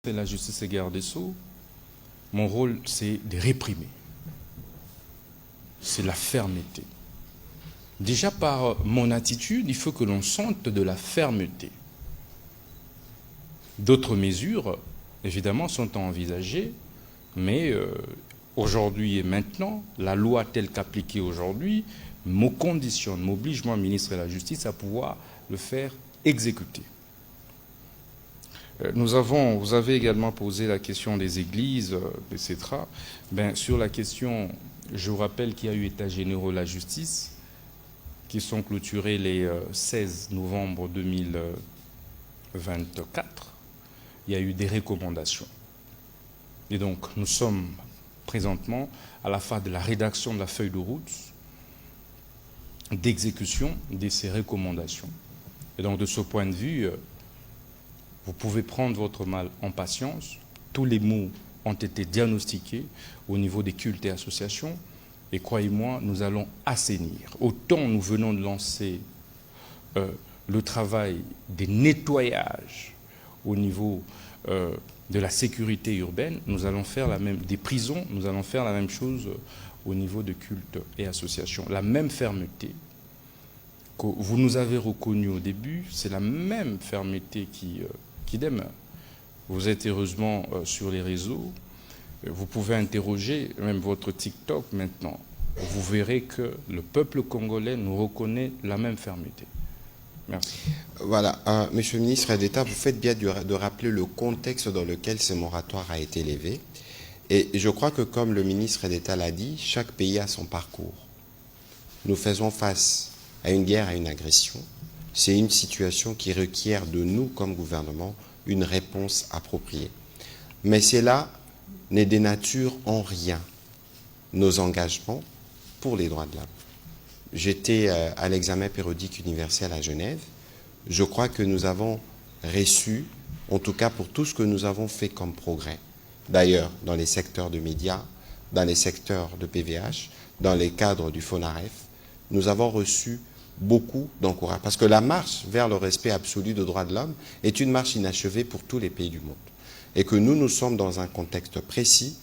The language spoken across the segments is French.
La justice et garde des Sceaux, mon rôle, c'est de réprimer. C'est la fermeté. Déjà par mon attitude, il faut que l'on sente de la fermeté. D'autres mesures, évidemment, sont envisagées, mais aujourd'hui et maintenant, la loi telle qu'appliquée aujourd'hui me conditionne, m'oblige, moi, ministre de la Justice, à pouvoir le faire exécuter. Vous avez également posé la question des églises, etc. Sur la question, je vous rappelle qu'il y a eu États généraux de la justice qui sont clôturés les 16 novembre 2024. Il y a eu des recommandations. Et donc, nous sommes présentement à la phase de la rédaction de la feuille de route, d'exécution de ces recommandations. Et donc, de ce point de vue, vous pouvez prendre votre mal en patience. Tous les maux ont été diagnostiqués au niveau des cultes et associations. Et croyez-moi, nous allons assainir. Autant nous venons de lancer le travail des nettoyages au niveau de la sécurité urbaine, nous allons faire la même, des prisons, nous allons faire la même chose au niveau de cultes et associations. La même fermeté que vous nous avez reconnue au début, c'est la même fermeté qui demeure. Vous êtes heureusement sur les réseaux, vous pouvez interroger même votre TikTok maintenant. Vous verrez que le peuple congolais nous reconnaît la même fermeté. Merci. Voilà, Monsieur le ministre d'État, vous faites bien de rappeler le contexte dans lequel ce moratoire a été levé. Et je crois que comme le ministre d'État l'a dit, chaque pays a son parcours. Nous faisons face à une guerre, à une agression. C'est une situation qui requiert de nous, comme gouvernement, une réponse appropriée. Mais cela ne dénature en rien nos engagements pour les droits de l'homme. J'étais à l'examen périodique universel à Genève. Je crois que nous avons reçu, en tout cas pour tout ce que nous avons fait comme progrès, d'ailleurs dans les secteurs de médias, dans les secteurs de PVH, dans les cadres du FONAREF, nous avons reçu beaucoup d'encouragement. Parce que la marche vers le respect absolu des droits de l'homme est une marche inachevée pour tous les pays du monde. Et que nous sommes dans un contexte précis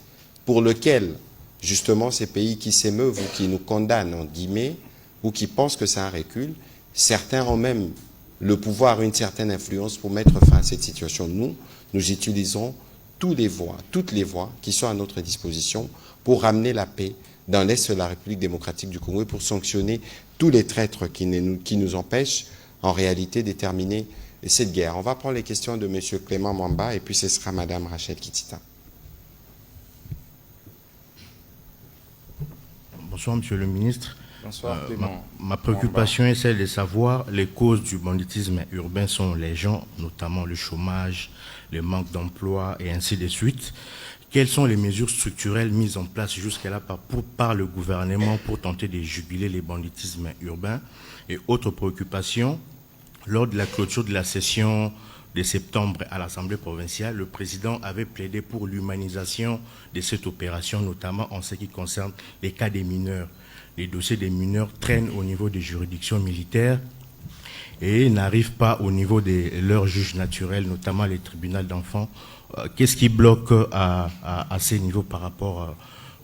pour lequel, justement, ces pays qui s'émeuvent ou qui nous condamnent, en guillemets, ou qui pensent que c'est un recul, certains ont même le pouvoir, une certaine influence pour mettre fin à cette situation. Nous utilisons toutes les voies qui sont à notre disposition pour ramener la paix dans l'Est de la République démocratique du Congo et pour sanctionner tous les traîtres qui nous empêchent en réalité de terminer cette guerre. On va prendre les questions de M. Clément Mwamba et puis ce sera Mme Rachel Kitita. Bonsoir, Monsieur le ministre. Bonsoir, Clément. Ma préoccupation est celle de savoir les causes du banditisme urbain sont les gens, notamment le chômage, le manque d'emploi et ainsi de suite. Quelles sont les mesures structurelles mises en place jusqu'à là par le gouvernement pour tenter de juguler les banditismes urbains? Et autre préoccupation, lors de la clôture de la session de septembre à l'Assemblée provinciale, le président avait plaidé pour l'humanisation de cette opération, notamment en ce qui concerne les cas des mineurs. Les dossiers des mineurs traînent au niveau des juridictions militaires et n'arrivent pas au niveau de leurs juges naturels, notamment les tribunaux d'enfants. Qu'est-ce qui bloque à ces niveaux par rapport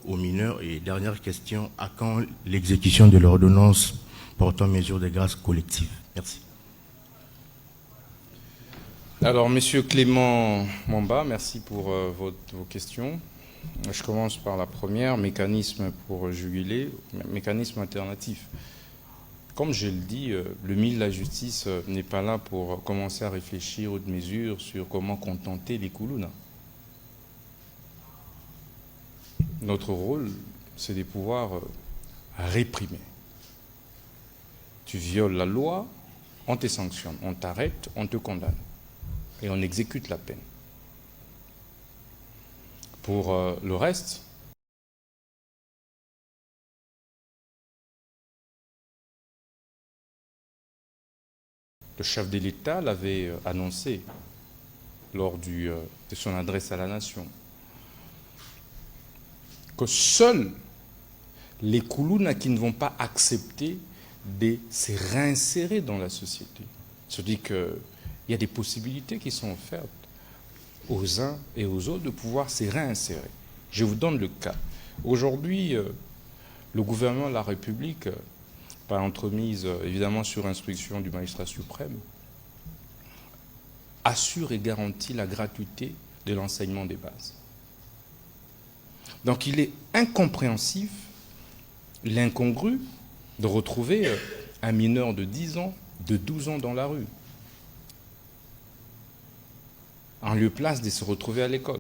aux mineurs? Et dernière question, à quand l'exécution de l'ordonnance portant mesures de grâce collective? Merci. Alors, Monsieur Clément Mwamba, merci pour vos questions. Je commence par la première, mécanisme pour juguler, mécanisme alternatif. Comme je le dis, le ministre de la Justice n'est pas là pour commencer à réfléchir aux mesures sur comment contenter les Koulouna. Notre rôle, c'est de pouvoir réprimer. Tu violes la loi, on te sanctionne, on t'arrête, on te condamne. Et on exécute la peine. Pour le reste, le chef de l'État l'avait annoncé lors de son adresse à la nation, que seuls les Koulouna qui ne vont pas accepter de se réinsérer dans la société. C'est-à-dire qu'il y a des possibilités qui sont offertes aux uns et aux autres de pouvoir se réinsérer. Je vous donne le cas. Aujourd'hui, le gouvernement de la République, par entremise évidemment sur instruction du magistrat suprême, assure et garantit la gratuité de l'enseignement des bases. Donc il est incompréhensif, l'incongru, de retrouver un mineur de 10 ans, de 12 ans dans la rue, en lieu place de se retrouver à l'école.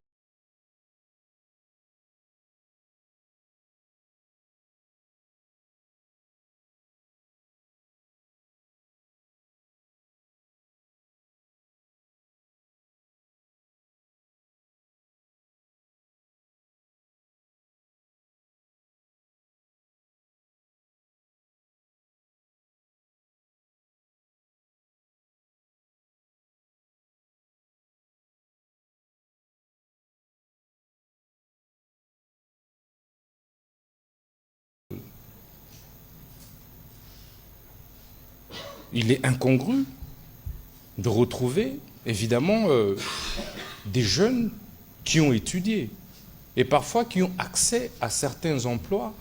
Il est incongru de retrouver, évidemment, des jeunes qui ont étudié et parfois qui ont accès à certains emplois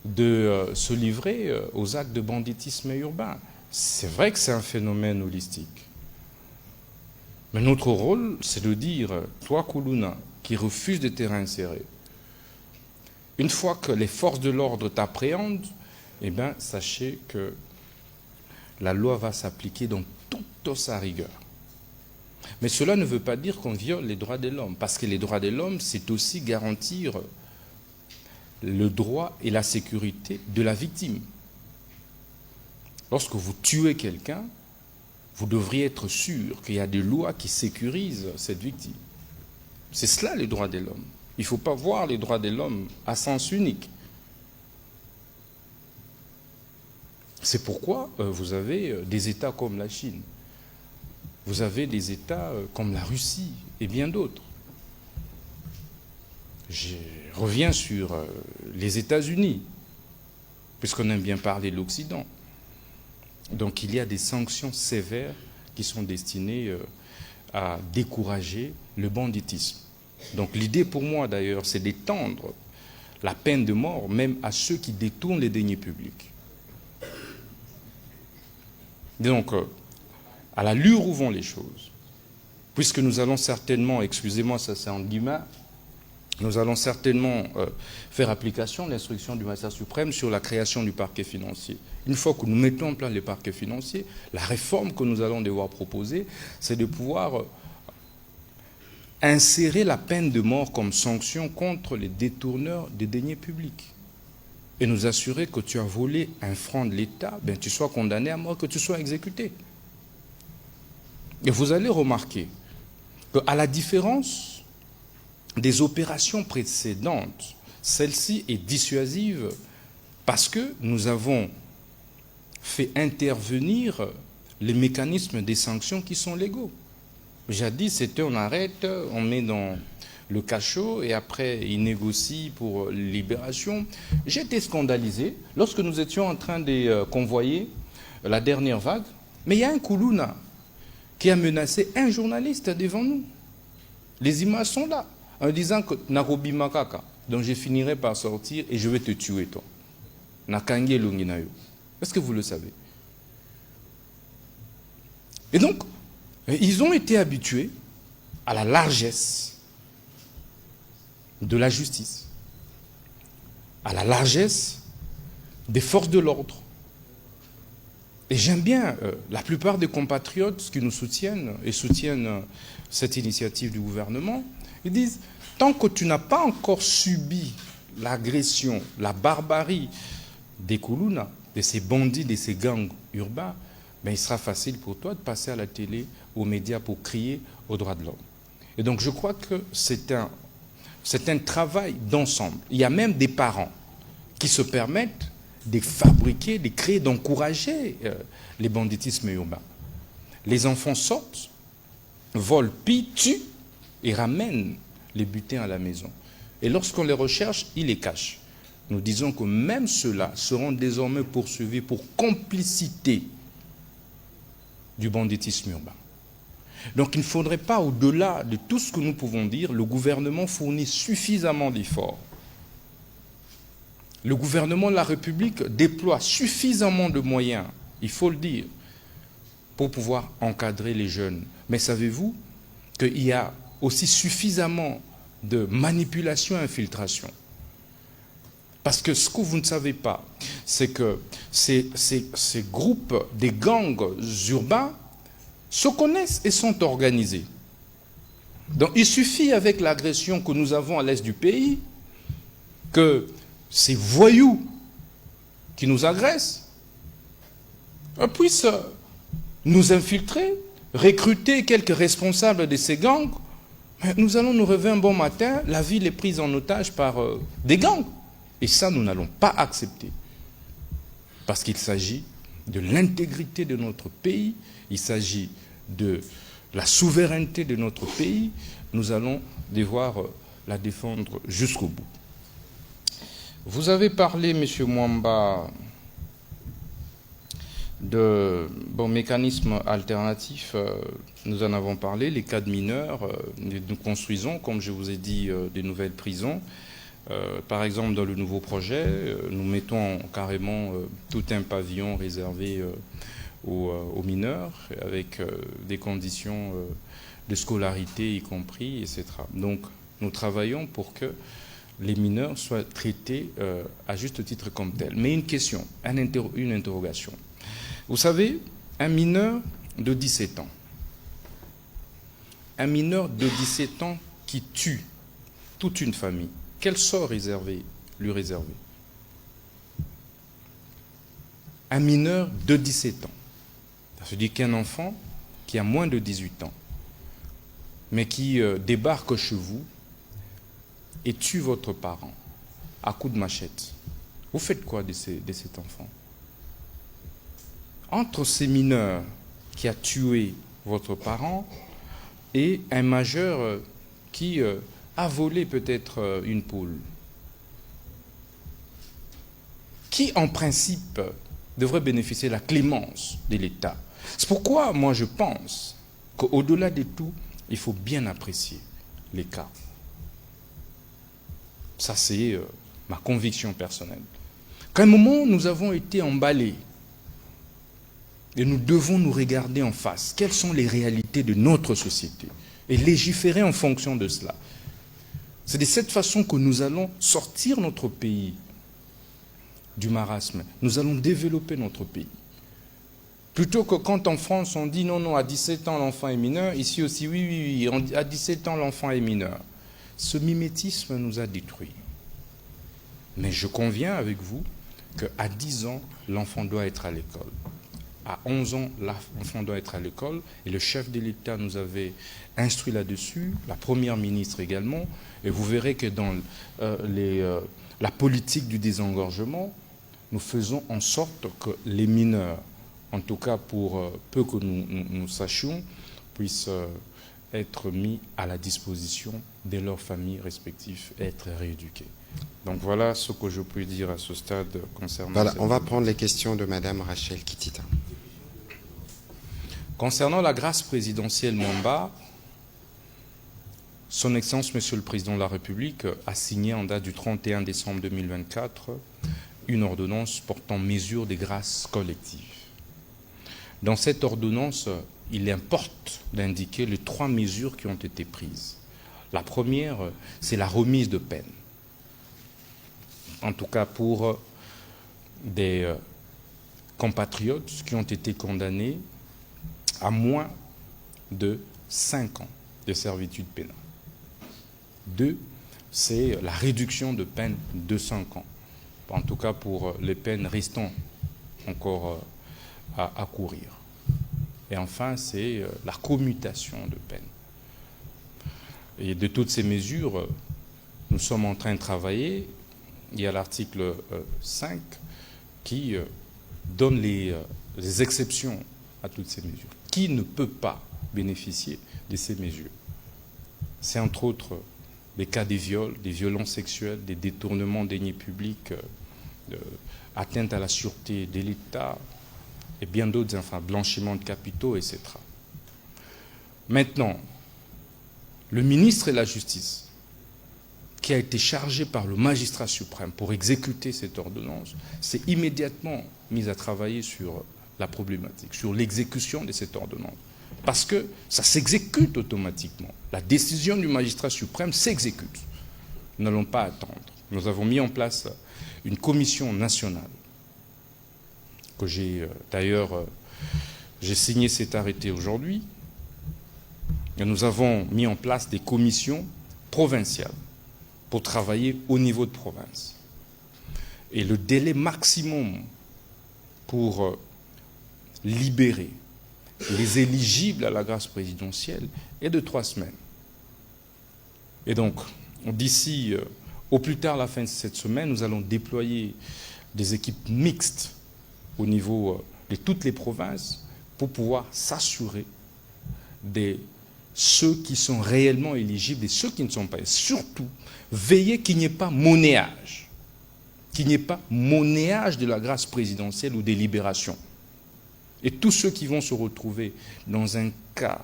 de se livrer aux actes de banditisme urbain. C'est vrai que c'est un phénomène holistique. Mais notre rôle, c'est de dire, toi, Koulouna, qui refuse de te réinsérer, une fois que les forces de l'ordre t'appréhendent, eh bien, sachez que la loi va s'appliquer dans toute sa rigueur. Mais cela ne veut pas dire qu'on viole les droits de l'homme, parce que les droits de l'homme, c'est aussi garantir le droit et la sécurité de la victime. Lorsque vous tuez quelqu'un, vous devriez être sûr qu'il y a des lois qui sécurisent cette victime. C'est cela les droits de l'homme. Il ne faut pas voir les droits de l'homme à sens unique. C'est pourquoi vous avez des États comme la Chine, vous avez des États comme la Russie et bien d'autres. Je reviens sur les États-Unis, puisqu'on aime bien parler de l'Occident. Donc il y a des sanctions sévères qui sont destinées à décourager le banditisme. Donc l'idée pour moi d'ailleurs, c'est d'étendre la peine de mort même à ceux qui détournent les deniers publics. Donc, à l'allure où vont les choses, puisque nous allons certainement, excusez-moi, ça c'est en guillemets, nous allons certainement faire application de l'instruction du magistrat suprême sur la création du parquet financier. Une fois que nous mettons en place les parquets financiers, la réforme que nous allons devoir proposer, c'est de pouvoir insérer la peine de mort comme sanction contre les détourneurs des deniers publics. Et nous assurer que tu as volé un franc de l'État, ben tu sois condamné à mort, que tu sois exécuté. Et vous allez remarquer qu'à la différence des opérations précédentes, celle-ci est dissuasive parce que nous avons fait intervenir les mécanismes des sanctions qui sont légaux. Jadis, c'était on arrête, on met dans le cachot et après il négocie pour libération. J'ai été scandalisé lorsque nous étions en train de convoyer la dernière vague, mais il y a un Koulouna qui a menacé un journaliste devant nous. Les images sont là, en disant que Narobi Makaka, donc je finirai par sortir et je vais te tuer toi. Nakange Lunginayo. Est-ce que vous le savez? Et donc, ils ont été habitués à la largesse de la justice, à la largesse des forces de l'ordre. Et j'aime bien la plupart des compatriotes qui nous soutiennent et soutiennent cette initiative du gouvernement, ils disent, tant que tu n'as pas encore subi l'agression, la barbarie des Koulouna, de ces bandits, de ces gangs urbains, ben il sera facile pour toi de passer à la télé, aux médias pour crier aux droits de l'homme. Et donc je crois que c'est un travail d'ensemble. Il y a même des parents qui se permettent de fabriquer, de créer, d'encourager les banditismes urbains. Les enfants sortent, volent, pillent, tuent et ramènent les butins à la maison. Et lorsqu'on les recherche, ils les cachent. Nous disons que même ceux-là seront désormais poursuivis pour complicité du banditisme urbain. Donc il ne faudrait pas, au-delà de tout ce que nous pouvons dire, le gouvernement fournit suffisamment d'efforts. Le gouvernement de la République déploie suffisamment de moyens, il faut le dire, pour pouvoir encadrer les jeunes. Mais savez-vous qu'il y a aussi suffisamment de manipulation et infiltration? Parce que ce que vous ne savez pas, c'est que ces groupes, des gangs urbains, se connaissent et sont organisés. Donc il suffit, avec l'agression que nous avons à l'est du pays, que ces voyous qui nous agressent puissent nous infiltrer, recruter quelques responsables de ces gangs. Nous allons nous réveiller un bon matin, la ville est prise en otage par des gangs. Et ça, nous n'allons pas accepter. Parce qu'il s'agit de l'intégrité de notre pays, il s'agit de la souveraineté de notre pays. Nous allons devoir la défendre jusqu'au bout. Vous avez parlé, M. Mwamba, de mécanismes alternatifs. Nous en avons parlé, les cas de mineurs. Nous construisons, comme je vous ai dit, des nouvelles prisons. Par exemple, dans le nouveau projet, nous mettons carrément tout un pavillon réservé aux mineurs, avec des conditions de scolarité y compris, etc. Donc, nous travaillons pour que les mineurs soient traités à juste titre comme tels. Mais une question, une interrogation. Vous savez, un mineur de 17 ans, qui tue toute une famille, quel sort lui réserver? Un mineur de 17 ans. Ça veut dire qu'un enfant qui a moins de 18 ans, mais qui débarque chez vous et tue votre parent à coups de machette. Vous faites quoi de cet enfant? Entre ces mineurs qui a tué votre parent et un majeur qui a volé peut-être une poule, qui en principe devrait bénéficier de la clémence de l'État. C'est pourquoi moi je pense qu'au-delà de tout, il faut bien apprécier les cas. Ça c'est ma conviction personnelle. Qu'à un moment nous avons été emballés et nous devons nous regarder en face. Quelles sont les réalités de notre société? Et légiférer en fonction de cela. C'est de cette façon que nous allons sortir notre pays du marasme. Nous allons développer notre pays. Plutôt que quand en France on dit non, à 17 ans l'enfant est mineur, ici aussi oui, à 17 ans l'enfant est mineur. Ce mimétisme nous a détruits. Mais je conviens avec vous qu'à 10 ans, l'enfant doit être à l'école. À 11 ans, l'enfant doit être à l'école. Et le chef de l'État nous avait instruit là-dessus, la première ministre également. Et vous verrez que dans la politique du désengorgement, nous faisons en sorte que les mineurs, en tout cas pour peu que nous sachions, puissent être mis à la disposition de leurs familles respectives et être rééduqués. Donc voilà ce que je peux dire à ce stade concernant... Voilà, on va prendre les questions de Mme Rachel Kitita. Concernant la grâce présidentielle Mwamba, Son Excellence, Monsieur le Président de la République, a signé en date du 31 décembre 2024 une ordonnance portant mesures des grâces collectives. Dans cette ordonnance, il importe d'indiquer les 3 mesures qui ont été prises. La première, c'est la remise de peine. En tout cas pour des compatriotes qui ont été condamnés à moins de 5 ans de servitude pénale. 2, c'est la réduction de peine de 5 ans. En tout cas pour les peines restant encore à courir. Et enfin, c'est la commutation de peine. Et de toutes ces mesures, nous sommes en train de travailler. Il y a l'article 5 qui donne les exceptions à toutes ces mesures. Qui ne peut pas bénéficier de ces mesures? C'est entre autres les cas des viols, des violences sexuelles, des détournements de deniers publics, atteinte à la sûreté de l'État et bien d'autres, enfin blanchiment de capitaux, etc. Maintenant, le ministre de la Justice, qui a été chargé par le magistrat suprême pour exécuter cette ordonnance, s'est immédiatement mis à travailler sur la problématique, sur l'exécution de cette ordonnance. Parce que ça s'exécute automatiquement. La décision du magistrat suprême s'exécute. Nous n'allons pas attendre. Nous avons mis en place une commission nationale, que d'ailleurs, j'ai signé cet arrêté aujourd'hui. Et nous avons mis en place des commissions provinciales pour travailler au niveau de province. Et le délai maximum pour libérer les éligibles à la grâce présidentielle est de 3 semaines. Et donc, d'ici au plus tard la fin de cette semaine, nous allons déployer des équipes mixtes au niveau de toutes les provinces pour pouvoir s'assurer de ceux qui sont réellement éligibles et ceux qui ne sont pas. Et surtout, veiller qu'il n'y ait pas monnayage. Qu'il n'y ait pas monnayage de la grâce présidentielle ou des libérations. Et tous ceux qui vont se retrouver dans un cas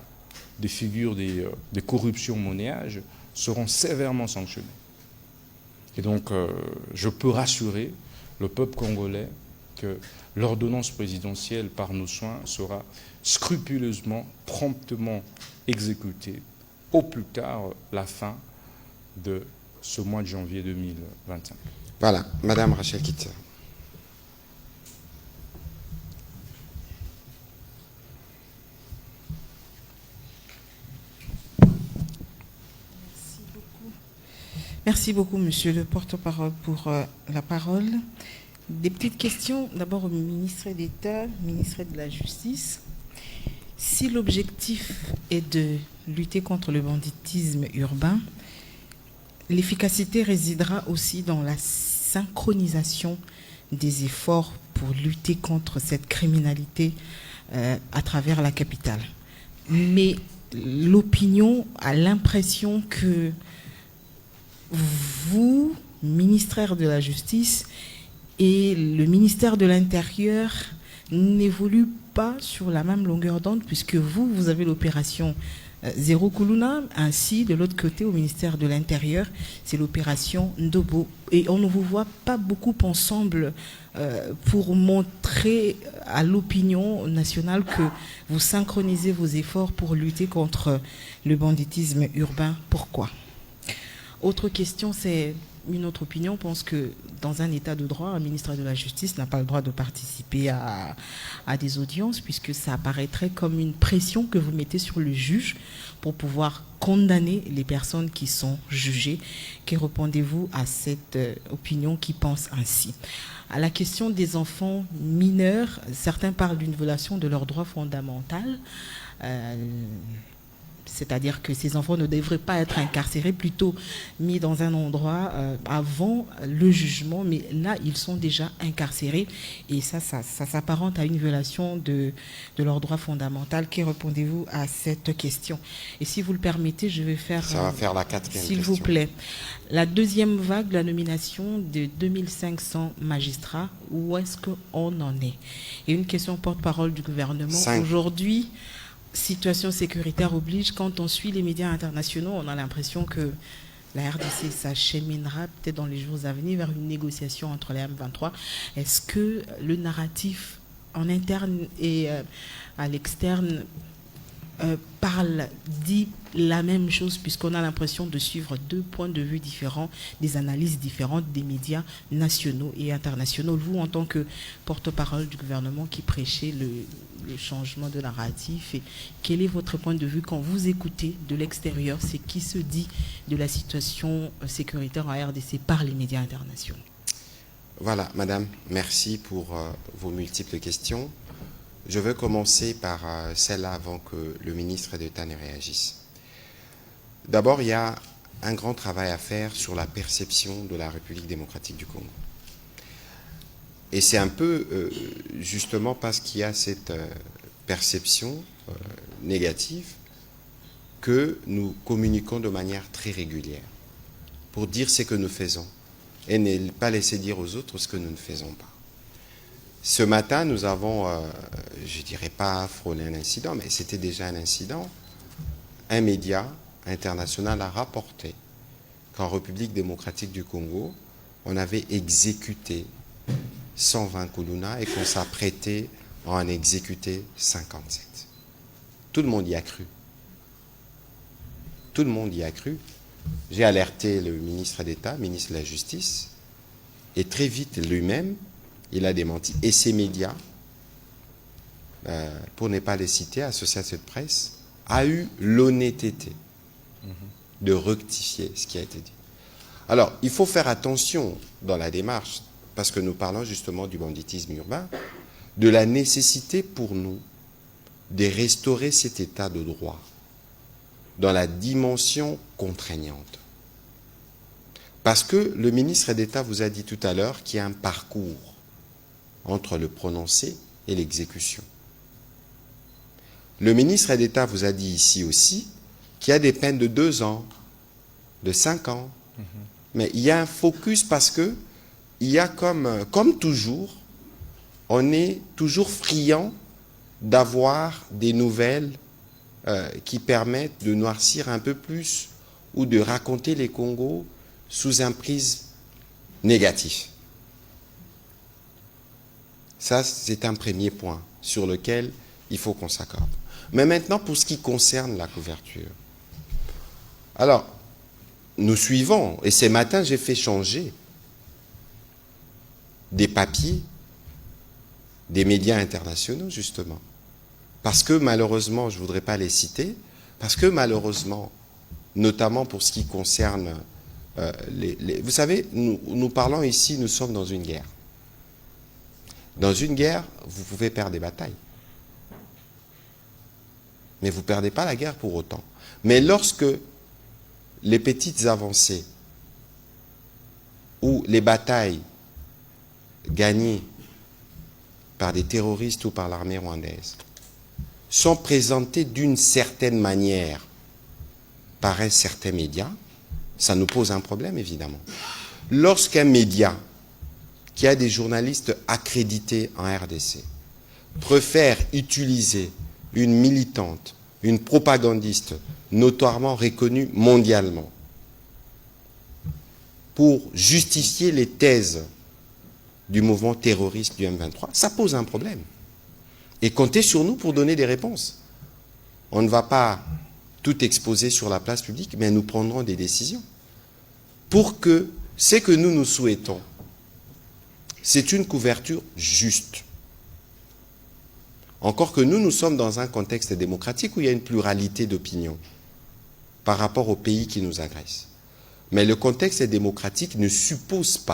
de figure de corruption monnayage seront sévèrement sanctionnés. Et donc, je peux rassurer le peuple congolais que l'ordonnance présidentielle par nos soins sera scrupuleusement, promptement exécutée au plus tard la fin de ce mois de janvier 2025. Voilà, Madame Rachel Kitzer. Merci beaucoup, monsieur le porte-parole, pour la parole. Des petites questions, d'abord au ministre d'État, ministre de la Justice. Si l'objectif est de lutter contre le banditisme urbain, l'efficacité résidera aussi dans la synchronisation des efforts pour lutter contre cette criminalité à travers la capitale. Mais l'opinion a l'impression que vous, ministère de la Justice, et le ministère de l'Intérieur n'évoluent pas sur la même longueur d'onde, puisque vous avez l'opération Zéro Kuluna, ainsi de l'autre côté au ministère de l'Intérieur, c'est l'opération Ndobo. Et on ne vous voit pas beaucoup ensemble pour montrer à l'opinion nationale que vous synchronisez vos efforts pour lutter contre le banditisme urbain. Pourquoi ? Autre question, c'est une autre opinion pense que dans un état de droit, un ministre de la Justice n'a pas le droit de participer à des audiences, puisque ça apparaîtrait comme une pression que vous mettez sur le juge pour pouvoir condamner les personnes qui sont jugées. Que répondez-vous à cette opinion qui pense ainsi ? À la question des enfants mineurs, certains parlent d'une violation de leurs droits fondamentaux. C'est-à-dire que ces enfants ne devraient pas être incarcérés, plutôt mis dans un endroit avant le jugement, mais là, ils sont déjà incarcérés et ça s'apparente à une violation de leurs droits fondamentaux. Que répondez-vous à cette question ? Et si vous le permettez, je vais faire... Ça va faire la 4e question. S'il vous plaît. La deuxième vague, la nomination de 2500 magistrats, où est-ce qu'on en est ? Et une question porte-parole du gouvernement. Aujourd'hui... Situation sécuritaire oblige, quand on suit les médias internationaux, on a l'impression que la RDC s'acheminera peut-être dans les jours à venir vers une négociation entre les M23. Est-ce que le narratif en interne et à l'externe dit la même chose, puisqu'on a l'impression de suivre deux points de vue différents, des analyses différentes des médias nationaux et internationaux. Vous, en tant que porte-parole du gouvernement qui prêchez le changement de narratif, et quel est votre point de vue quand vous écoutez de l'extérieur ce qui se dit de la situation sécuritaire en RDC par les médias internationaux ? Voilà, madame, merci pour vos multiples questions. Je veux commencer par celle-là avant que le ministre d'État ne réagisse. D'abord, il y a un grand travail à faire sur la perception de la République démocratique du Congo. Et c'est un peu justement parce qu'il y a cette perception négative que nous communiquons de manière très régulière pour dire ce que nous faisons et ne pas laisser dire aux autres ce que nous ne faisons pas. Ce matin, nous avons, je ne dirais pas frôlé un incident, mais c'était déjà un incident un média international a rapporté qu'en République démocratique du Congo, on avait exécuté 120 Kuluna et qu'on s'apprêtait à en exécuter 57. Tout le monde y a cru. Tout le monde y a cru. J'ai alerté le ministre d'État, ministre de la Justice, et très vite lui-même, il a démenti. Et ces médias, pour ne pas les citer, Association de presse, a eu l'honnêteté de rectifier ce qui a été dit. Alors, il faut faire attention dans la démarche, parce que nous parlons justement du banditisme urbain, de la nécessité pour nous de restaurer cet état de droit dans la dimension contraignante. Parce que le ministre d'État vous a dit tout à l'heure qu'il y a un parcours entre le prononcé et l'exécution. Le ministre d'État vous a dit ici aussi qu'il y a des peines de 2 ans, de 5 ans. Mais il y a un focus parce que il y a comme toujours, on est toujours friand d'avoir des nouvelles qui permettent de noircir un peu plus ou de raconter les Congos sous un prisme négatif. Ça, c'est un premier point sur lequel il faut qu'on s'accorde. Mais maintenant, pour ce qui concerne la couverture. Alors, nous suivons, et ce matin, j'ai fait changer des papiers des médias internationaux, justement. Parce que malheureusement, je ne voudrais pas les citer, parce que malheureusement, notamment pour ce qui concerne vous savez, nous parlons ici, nous sommes dans une guerre. Dans une guerre, vous pouvez perdre des batailles. Mais vous ne perdez pas la guerre pour autant. Mais lorsque les petites avancées ou les batailles gagnées par des terroristes ou par l'armée rwandaise sont présentées d'une certaine manière par un certain média, ça nous pose un problème évidemment. Lorsqu'un média qui a des journalistes accrédités en RDC préfère utiliser une militante, une propagandiste notoirement reconnue mondialement pour justifier les thèses du mouvement terroriste du M23, ça pose un problème. Et comptez sur nous pour donner des réponses. On ne va pas tout exposer sur la place publique, mais nous prendrons des décisions. Pour que ce que nous souhaitons, c'est une couverture juste. Encore que nous sommes dans un contexte démocratique où il y a une pluralité d'opinions par rapport aux pays qui nous agressent. Mais le contexte démocratique ne suppose pas